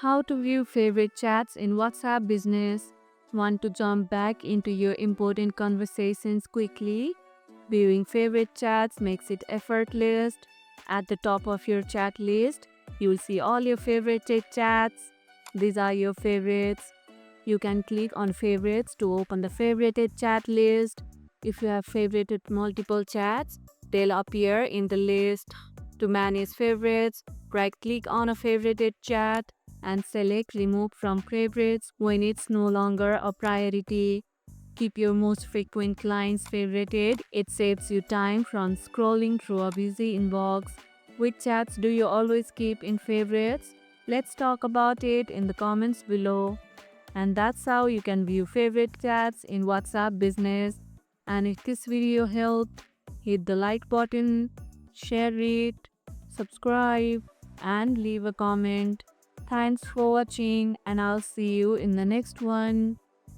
How to view favorite chats in WhatsApp Business. Want to jump back into your important conversations quickly? Viewing favorite chats makes it effortless. At the top of your chat list, you'll see all your favorited chats. These are your favorites. You can click on favorites to open the favorited chat list. If you have favorited multiple chats, they'll appear in the list. To manage favorites, right click on a favorited chat and select remove from favorites when it's no longer a priority. Keep your most frequent clients favorited. It saves you time from scrolling through a busy inbox. Which chats do you always keep in favorites? Let's talk about it in the comments below. And that's how you can view favorite chats in WhatsApp Business. And if this video helped, hit the like button, share it, subscribe, and leave a comment. Thanks for watching, and I'll see you in the next one.